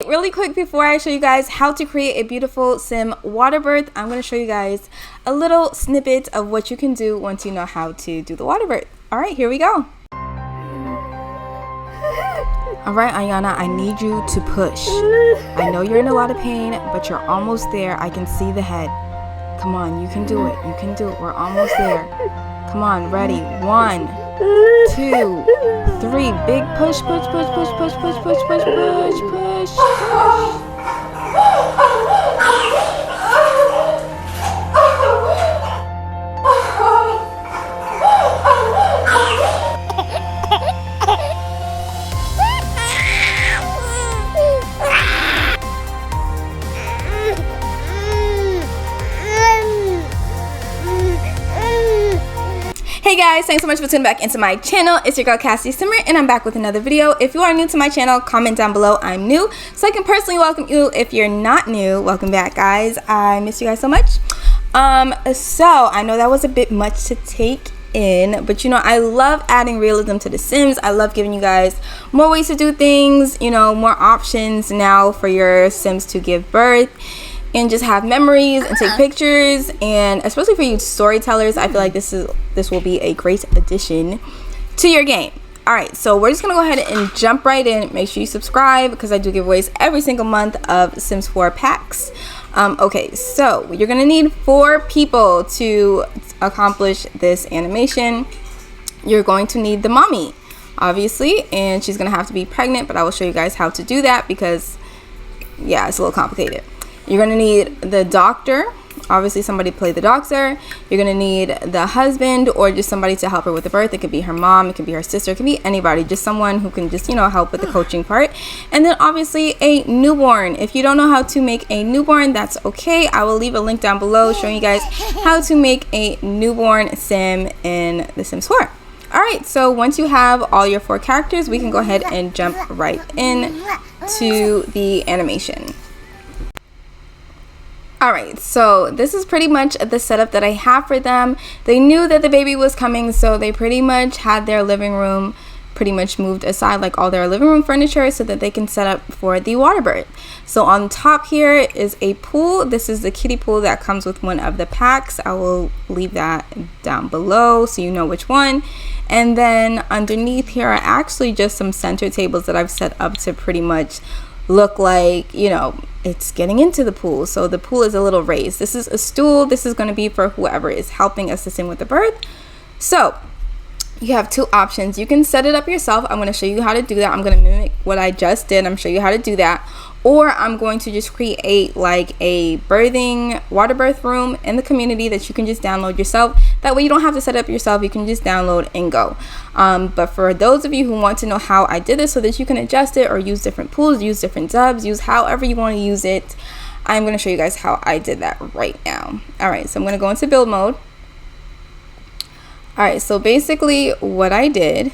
Really quick before I show you guys how to create a beautiful sim water birth, I'm going to show you guys a little snippet of what you can do once you know how to do the water birth. Alright, here we go. Alright, Ayana, I need you to push. I know you're in a lot of pain, but you're almost there. I can see the head. Come on, you can do it. You can do it. We're almost there. Come on, ready. 1, 2, 3. Big push, push, push, push, push, push, push, push, push, push, push. Hey guys, thanks so much for tuning back into my channel. It's your girl Cassie Simmer and I'm back with another video. If you are new to my channel, comment down below I'm new so I can personally welcome you. If you're not new, welcome back guys. I miss you guys so much. So I know that was a bit much to take in, but you know, I love adding realism to the Sims. I love giving you guys more ways to do things, you know, more options now for your Sims to give birth and just have memories and take pictures. And especially for you storytellers, I feel like this will be a great addition to your game. All right, so we're just gonna go ahead and jump right in. Make sure you subscribe because I do giveaways every single month of Sims 4 packs. Okay, so you're gonna need 4 people to accomplish this animation. You're going to need the mommy, obviously, and she's gonna have to be pregnant, but I will show you guys how to do that because yeah, it's a little complicated. You're gonna need the doctor, obviously somebody to play the doctor. You're gonna need the husband or just somebody to help her with the birth. It could be her mom, it could be her sister, it could be anybody, just someone who can just, you know, help with the coaching part. And then obviously a newborn. If you don't know how to make a newborn, that's okay. I will leave a link down below showing you guys how to make a newborn sim in The Sims 4. Alright, so once you have all your 4 characters, we can go ahead and jump right in to the animation. Alright, so this is pretty much the setup that I have for them. They knew that the baby was coming, so they pretty much had their living room pretty much moved aside, like all their living room furniture, so that they can set up for the water birth. So on top here is a pool. This is the kiddie pool that comes with one of the packs. I will leave that down below so you know which one. And then underneath here are actually just some center tables that I've set up to pretty much look like, you know, it's getting into the pool. So the pool is a little raised. This is a stool. This is going to be for whoever is helping assisting with the birth. So you have 2 options. You can set it up yourself. I'm going to show you how to do that. I'm going to mimic what I just did. I'm going to show you how to do that. Or I'm going to just create like a water birth room in the community that you can just download yourself. That way you don't have to set it up yourself. You can just download and go. But for those of you who want to know how I did this so that you can adjust it or use different pools, use different dubs, use however you want to use it, I'm going to show you guys how I did that right now. Alright, so I'm going to go into build mode. Alright, so basically what I did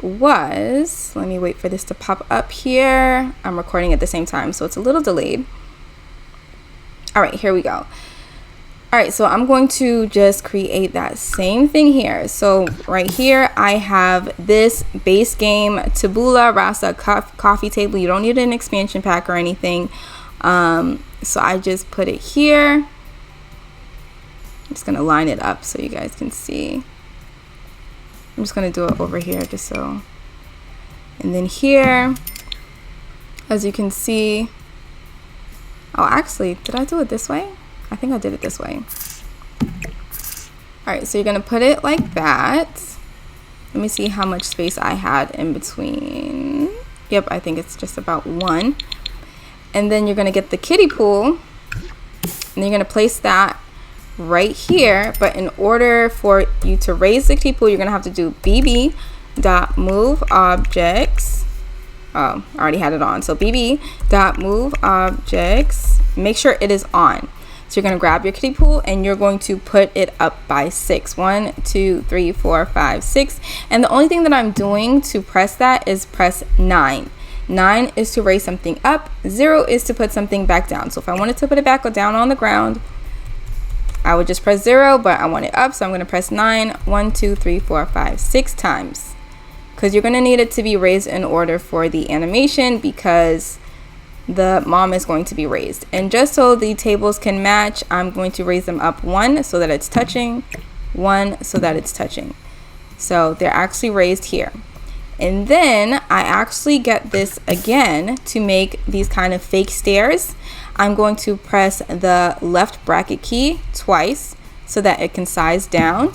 was, let me wait for this to pop up here. I'm recording at the same time, so it's a little delayed. Alright, here we go. Alright, so I'm going to just create that same thing here. So right here, I have this base game Tabula Rasa coffee table. You don't need an expansion pack or anything. So I just put it here. I'm just going to line it up so you guys can see. I'm just going to do it over here just so. And then here, as you can see, oh, actually, did I do it this way? I think I did it this way. Alright, so you're going to put it like that. Let me see how much space I had in between. Yep, I think it's just about 1. And then you're going to get the kiddie pool. And you're going to place that right here. But in order for you to raise the kiddie pool, you're going to have to do bb.moveObjects. Oh, I already had it on. So bb.moveObjects. Make sure it is on. So you're going to grab your kiddie pool and you're going to put it up by 6. 1, 2, 3, 4, 5, 6. And the only thing that I'm doing to press that is press 9. 9 is to raise something up. 0 is to put something back down. So if I wanted to put it back or down on the ground, I would just press 0, but I want it up, so I'm going to press 9. 1, 2, 3, 4, 5, 6 times. because you're going to need it to be raised in order for the animation, because the mom is going to be raised. And just so the tables can match, I'm going to raise them up 1 so that it's touching, 1 so that it's touching. So they're actually raised here. And then I actually get this again to make these kind of fake stairs. I'm going to press the left bracket key twice so that it can size down.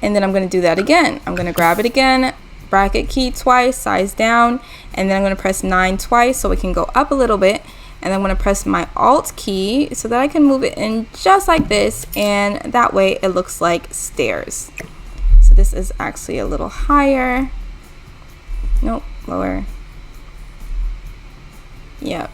And then I'm going to do that again. I'm going to grab it again, bracket key twice, size down, and then I'm going to press 9 twice so it can go up a little bit. And I'm going to press my Alt key so that I can move it in just like this, and that way it looks like stairs. So this is actually a little higher. Nope, lower. Yep.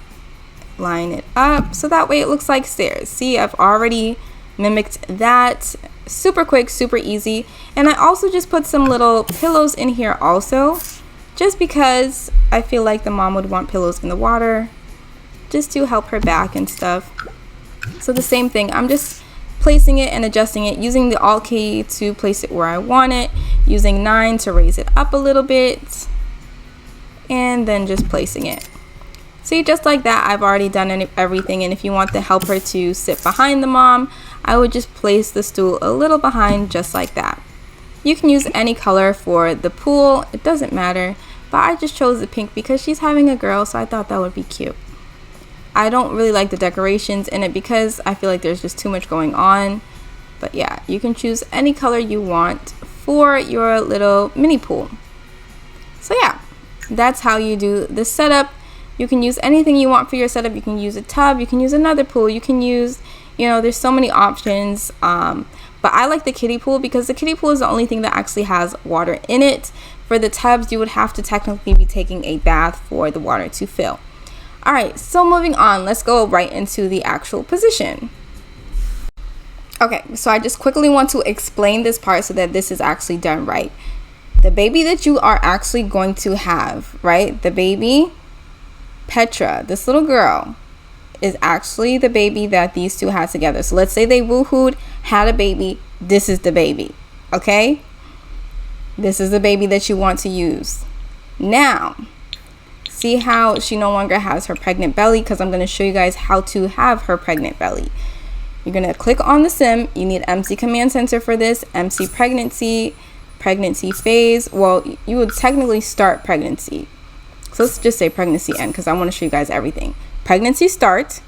Line it up so that way it looks like stairs. See, I've already mimicked that. Super quick, super easy. And I also just put some little pillows in here also, just because I feel like the mom would want pillows in the water just to help her back and stuff. So the same thing, I'm just placing it and adjusting it, using the Alt key to place it where I want it, using 9 to raise it up a little bit, and then just placing it. See, just like that, I've already done everything. And if you want the helper to sit behind the mom, I would just place the stool a little behind, just like that. You can use any color for the pool, it doesn't matter, but I just chose the pink because she's having a girl, so I thought that would be cute. I don't really like the decorations in it because I feel like there's just too much going on. But yeah, you can choose any color you want for your little mini pool. So yeah, that's how you do the setup. You can use anything you want for your setup. You can use a tub, you can use another pool, you can use, there's so many options. But I like the kiddie pool because the kiddie pool is the only thing that actually has water in it. For the tubs, you would have to technically be taking a bath for the water to fill. All right, so moving on, let's go right into the actual position. Okay, so I just quickly want to explain this part so that this is actually done right. The baby that you are actually going to have, right? The baby, Petra, this little girl, is actually the baby that these two had together. So let's say they woohooed, had a baby. This is the baby, okay? This is the baby that you want to use. Now, see how she no longer has her pregnant belly, because I'm going to show you guys how to have her pregnant belly. You're going to click on the sim. You need MC Command Center for this. MC Pregnancy, Pregnancy Phase. Well, you would technically start pregnancy. So let's just say pregnancy end because I want to show you guys everything. Pregnancy start.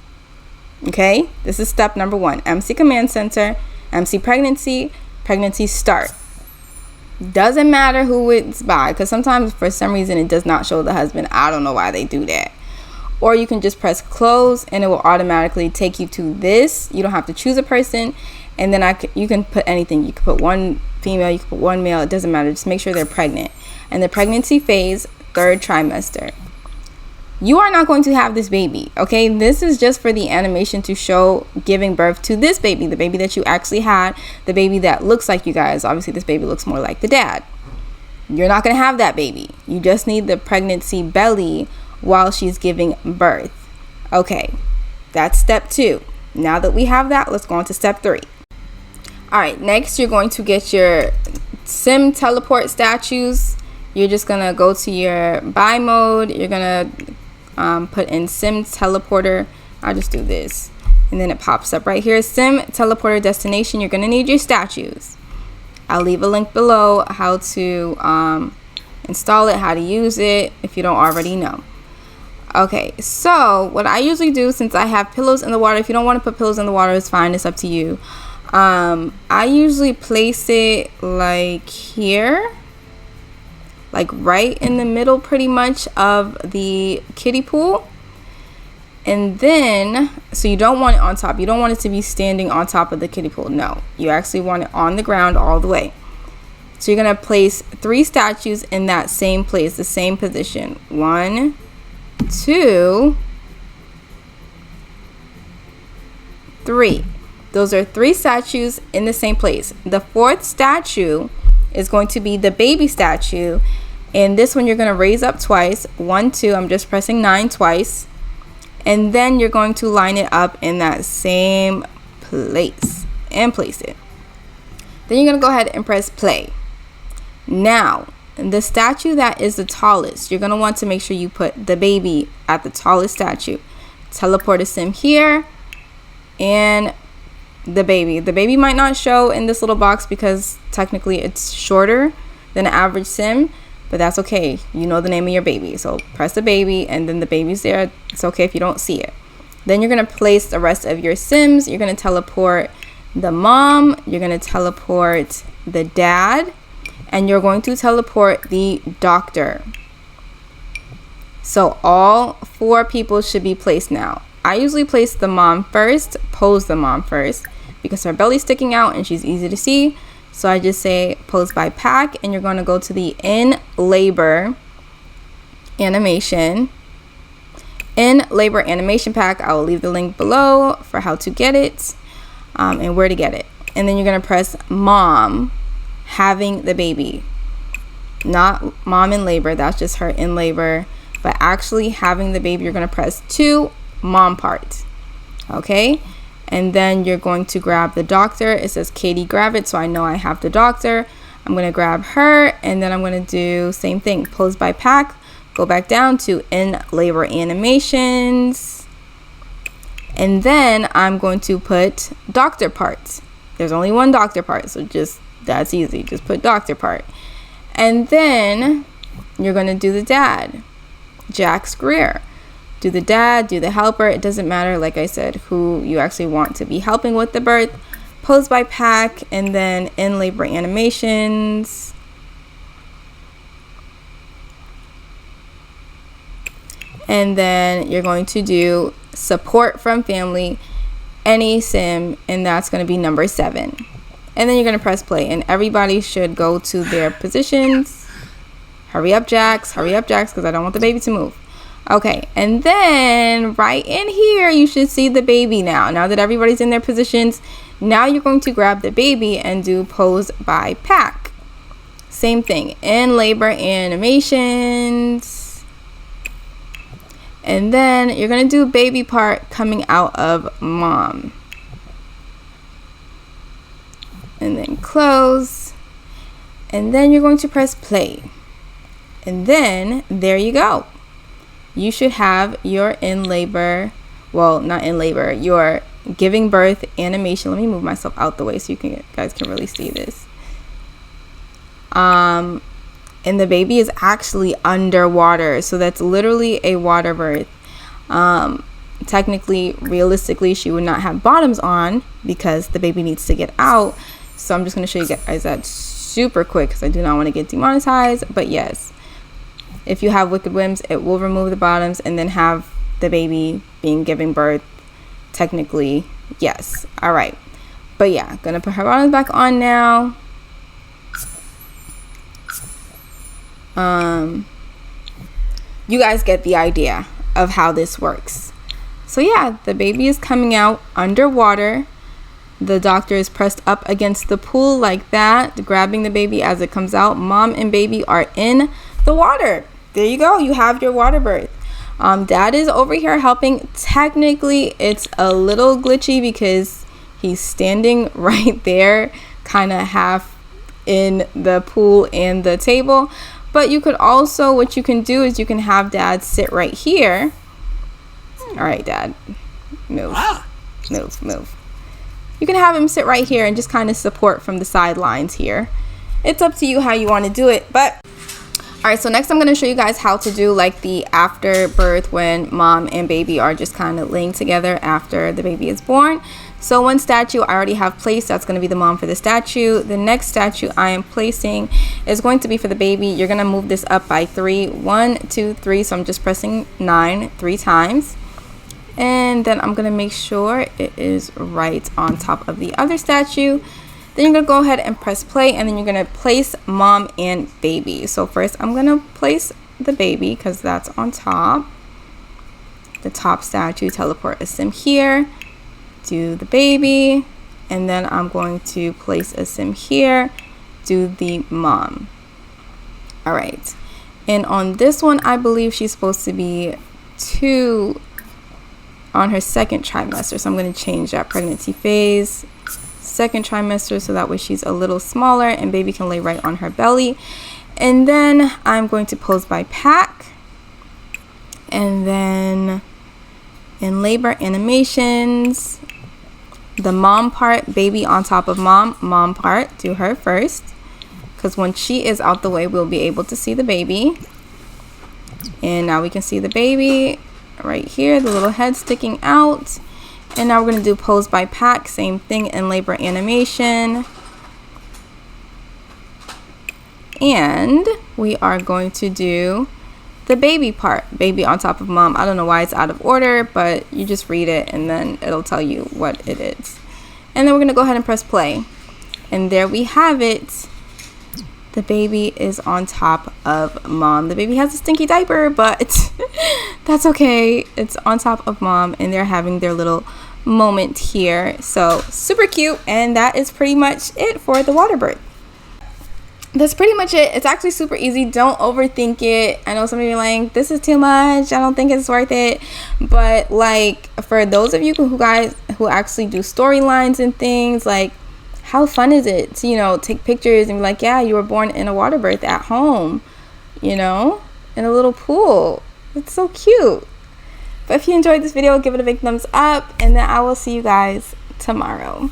Okay, this is step number 1. MC Command Center, MC Pregnancy, Pregnancy start. Doesn't matter who it's by, because sometimes for some reason it does not show the husband. I don't know why they do that. Or you can just press close and it will automatically take you to this. You don't have to choose a person, and then you can put anything. You can put one female, you can put one male, it doesn't matter. Just make sure they're pregnant. And the pregnancy phase, 3rd trimester. You are not going to have this baby, okay? This is just for the animation to show giving birth to this baby, the baby that you actually had, the baby that looks like you guys. Obviously, this baby looks more like the dad. You're not going to have that baby. You just need the pregnancy belly while she's giving birth. Okay, that's step 2. Now that we have that, let's go on to step 3. All right, next you're going to get your sim teleport statues. You're just going to go to your buy mode. You're going to put in sim teleporter. I'll just do this, and then it pops up right here, sim teleporter destination. You're going to need your statues. I'll leave a link below how to install it, how to use it if you don't already know. Okay, so what I usually do, since I have pillows in the water, if you don't want to put pillows in the water, it's fine, it's up to you. I usually place it like here, like right in the middle pretty much of the kiddie pool. And then, so you don't want it on top. You don't want it to be standing on top of the kiddie pool. No, you actually want it on the ground all the way. So you're going to place 3 statues in that same place, the same position. 1, 2, 3. Those are 3 statues in the same place. The 4th statue is going to be the baby statue, and this one you're going to raise up twice. 1, 2. I'm just pressing 9 twice, and then you're going to line it up in that same place and place it. Then you're going to go ahead and press play. Now the statue that is the tallest, you're going to want to make sure you put the baby at the tallest statue. Teleport a sim here, and the baby might not show in this little box because technically it's shorter than an average sim, but that's okay. You know the name of your baby, so press the baby and then the baby's there. It's okay if you don't see it. Then you're going to place the rest of your sims. You're going to teleport the mom, you're going to teleport the dad, and you're going to teleport the doctor. So all 4 people should be placed now. I usually place the mom first, pose the mom first, because her belly's sticking out and she's easy to see. So I just say pose by pack, and you're going to go to the in labor animation. In labor animation pack, I will leave the link below for how to get it and where to get it. And then you're going to press mom having the baby. Not mom in labor, that's just her in labor. But actually having the baby, you're going to press 2 mom part. Okay? And then you're going to grab the doctor. It says Katie grab it, so I know I have the doctor. I'm going to grab her, and then I'm going to do same thing, pose by pack, go back down to in labor animations, and then I'm going to put doctor parts. There's only one doctor part, so just that's easy, just put doctor part. And then you're going to do the dad, Jack's Greer. Do the dad, do the helper. It doesn't matter, like I said, who you actually want to be helping with the birth. Pose by pack, and then in labor animations. And then you're going to do support from family, any sim, and that's going to be number 7. And then you're going to press play, and everybody should go to their positions. Hurry up, Jax, because I don't want the baby to move. Okay, and then right in here, you should see the baby now. Now that everybody's in their positions, now you're going to grab the baby and do pose by pack. Same thing, in labor animations. And then you're going to do baby part coming out of mom. And then close. And then you're going to press play. And then there you go. You should have your in labor, well, not in labor, your giving birth animation. Let me move myself out the way so you guys can really see this. And the baby is actually underwater, so that's literally a water birth. Technically, realistically, she would not have bottoms on because the baby needs to get out. So I'm just going to show you guys that super quick because I do not want to get demonetized. But yes, if you have wicked whims, it will remove the bottoms and then have the baby being giving birth. Technically, yes. All right. But yeah, gonna put her bottoms back on now. You guys get the idea of how this works. So yeah, the baby is coming out underwater. The doctor is pressed up against the pool like that, grabbing the baby as it comes out. Mom and baby are in the water. There you go. You have your water birth. Dad is over here helping. Technically, it's a little glitchy because he's standing right there, kind of half in the pool and the table. But you could also, what you can do is you can have Dad sit right here. All right, Dad, move. You can have him sit right here and just kind of support from the sidelines here. It's up to you how you want to do it. But all right, so next I'm going to show you guys how to do like the after birth when mom and baby are just kind of laying together after the baby is born. So one statue I already have placed. That's going to be the mom for the statue. The next statue I am placing is going to be for the baby. You're going to move this up by 3. 1, 2, 3. So I'm just pressing 9 3 times. And then I'm going to make sure it is right on top of the other statue. Then you're going to go ahead and press play, and then you're going to place mom and baby. So first I'm going to place the baby because that's on top. The top statue, teleport a sim here. Do the baby, and then I'm going to place a sim here. Do the mom. All right. And on this one, I believe she's supposed to be 2 on her second trimester. So I'm going to change that pregnancy phase. Second trimester, so that way she's a little smaller and baby can lay right on her belly. And then I'm going to pose by pack. And then in labor animations, the mom part, baby on top of mom part, do her first. Because when she is out the way, we'll be able to see the baby. And now we can see the baby right here, the little head sticking out. And now we're going to do pose by pack, same thing in labor animation. And we are going to do the baby part, baby on top of mom. I don't know why it's out of order, but you just read it and then it'll tell you what it is. And then we're going to go ahead and press play. And there we have it. The baby is on top of mom. The baby has a stinky diaper, but that's okay. It's on top of mom and they're having their little moment here. So super cute. And that is pretty much it for the water birth. That's pretty much it. It's actually super easy. Don't overthink it. I know some of you are like, this is too much. I don't think it's worth it. But like for those of you who actually do storylines and things, like how fun is it to, you know, take pictures and be like, yeah, you were born in a water birth at home, you know, in a little pool. It's so cute. But if you enjoyed this video, give it a big thumbs up, and then I will see you guys tomorrow.